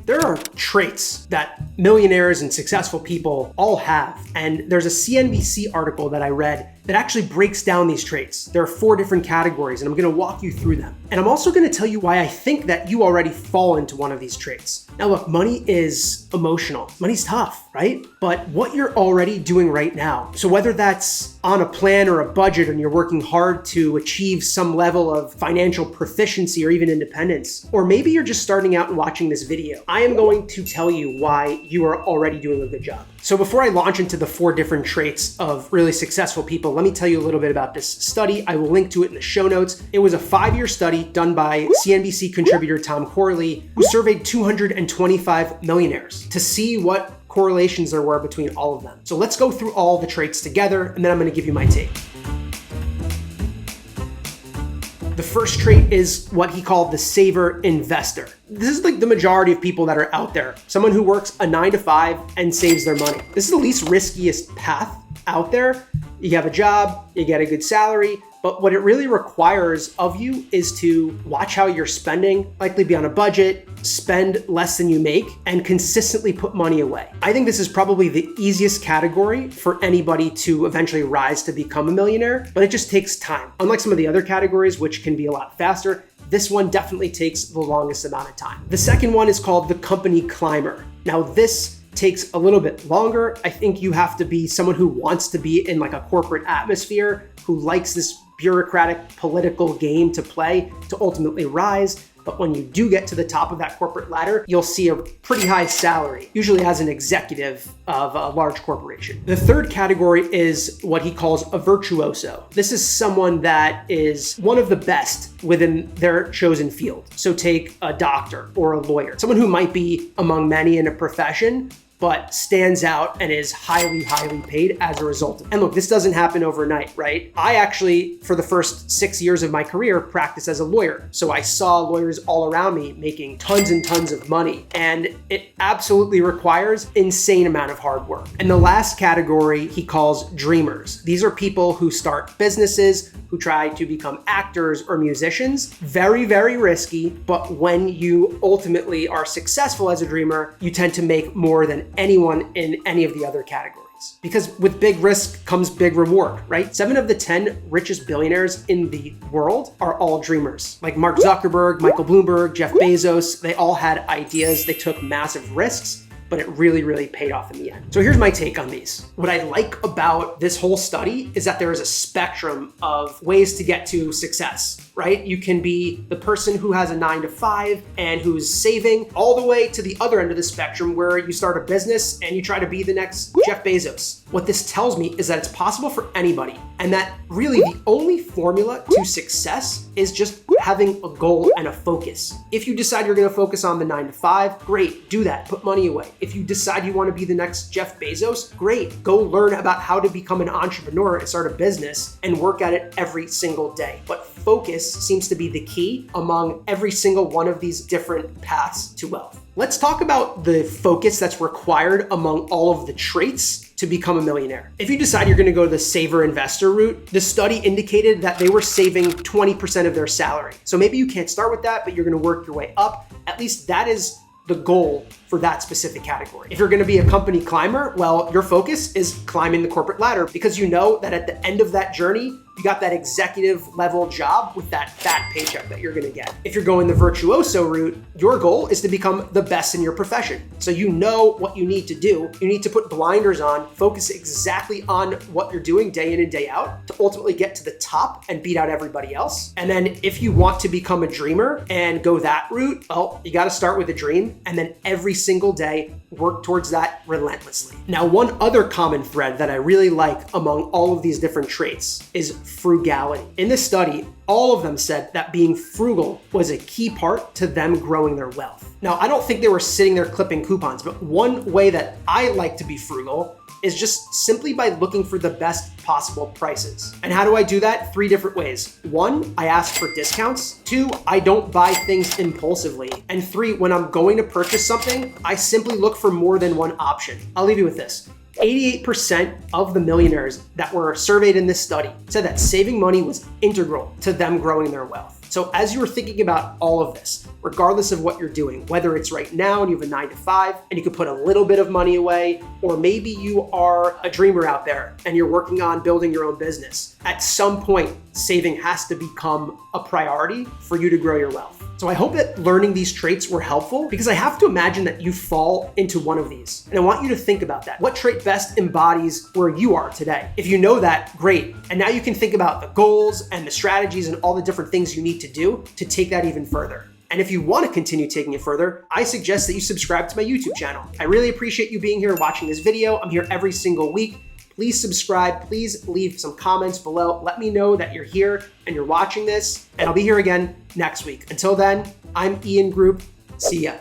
There are traits that millionaires and successful people all have. And there's a CNBC article that I read that actually breaks down these traits. There are 4 different categories, and I'm gonna walk you through them. And I'm also gonna tell you why I think that you already fall into one of these traits. Now look, money is emotional. Money's tough, right? But what you're already doing right now, so whether that's on a plan or a budget and you're working hard to achieve some level of financial proficiency or even independence, or maybe you're just starting out and watching this video, I am going to tell you why you are already doing a good job. So before I launch into the 4 different traits of really successful people, let me tell you a little bit about this study. I will link to it in the show notes. It was a 5-year study done by CNBC contributor Tom Corley, who surveyed 225 millionaires to see what correlations there were between all of them. So let's go through all the traits together, and then I'm going to give you my take. The first trait is what he called the saver investor. This is like the majority of people that are out there. Someone who works a 9 to 5 and saves their money. This is the least riskiest path out there. You have a job, you get a good salary, but what it really requires of you is to watch how you're spending, likely be on a budget, spend less than you make, and consistently put money away. I think this is probably the easiest category for anybody to eventually rise to become a millionaire, but it just takes time. Unlike some of the other categories, which can be a lot faster, this one definitely takes the longest amount of time. The second one is called the company climber. Now this takes a little bit longer. I think you have to be someone who wants to be in like a corporate atmosphere, who likes this bureaucratic political game to play to ultimately rise. But when you do get to the top of that corporate ladder, you'll see a pretty high salary, usually as an executive of a large corporation. The third category is what he calls a virtuoso. This is someone that is one of the best within their chosen field. So take a doctor or a lawyer, someone who might be among many in a profession, but stands out and is highly, highly paid as a result. And look, this doesn't happen overnight, right? I actually, for the first 6 years of my career, practiced as a lawyer. So I saw lawyers all around me making tons and tons of money. And it absolutely requires insane amount of hard work. And the last category he calls dreamers. These are people who start businesses, who try to become actors or musicians. Very, very risky, but when you ultimately are successful as a dreamer, you tend to make more than anyone in any of the other categories. Because with big risk comes big reward, right? 7 of the 10 richest billionaires in the world are all dreamers. Like Mark Zuckerberg, Michael Bloomberg, Jeff Bezos, they all had ideas, they took massive risks, but it really, really paid off in the end. So here's my take on these. What I like about this whole study is that there is a spectrum of ways to get to success, right? You can be the person who has a 9 to 5 and who's saving, all the way to the other end of the spectrum where you start a business and you try to be the next Jeff Bezos. What this tells me is that it's possible for anybody, and that really the only formula to success is just having a goal and a focus. If you decide you're gonna focus on the 9 to 5, great, do that, put money away. If you decide you wanna be the next Jeff Bezos, great, go learn about how to become an entrepreneur and start a business and work at it every single day. But focus seems to be the key among every single one of these different paths to wealth. Let's talk about the focus that's required among all of the traits to become a millionaire. If you decide you're gonna go the saver investor route, the study indicated that they were saving 20% of their salary. So maybe you can't start with that, but you're gonna work your way up. At least that is the goal for that specific category. If you're gonna be a company climber, well, your focus is climbing the corporate ladder because you know that at the end of that journey, you got that executive level job with that fat paycheck that you're gonna get. If you're going the virtuoso route, your goal is to become the best in your profession. So you know what you need to do. You need to put blinders on, focus exactly on what you're doing day in and day out to ultimately get to the top and beat out everybody else. And then if you want to become a dreamer and go that route, well, you gotta start with a dream and then every single day work towards that relentlessly. Now, one other common thread that I really like among all of these different traits is frugality. In this study, all of them said that being frugal was a key part to them growing their wealth. Now, I don't think they were sitting there clipping coupons, but one way that I like to be frugal is just simply by looking for the best possible prices. And how do I do that? 3 different ways. 1, I ask for discounts. 2, I don't buy things impulsively. And 3, when I'm going to purchase something, I simply look for more than one option. I'll leave you with this. 88% of the millionaires that were surveyed in this study said that saving money was integral to them growing their wealth. So as you're thinking about all of this, regardless of what you're doing, whether it's right now and you have a 9 to 5 and you can put a little bit of money away, or maybe you are a dreamer out there and you're working on building your own business, at some point, saving has to become a priority for you to grow your wealth. So I hope that learning these traits were helpful, because I have to imagine that you fall into one of these. And I want you to think about that. What trait best embodies where you are today? If you know that, great. And now you can think about the goals and the strategies and all the different things you need to do to take that even further. And if you want to continue taking it further, I suggest that you subscribe to my YouTube channel. I really appreciate you being here and watching this video. I'm here every single week. Please subscribe, please leave some comments below. Let me know that you're here and you're watching this, and I'll be here again next week. Until then, I'm Ian Group. See ya.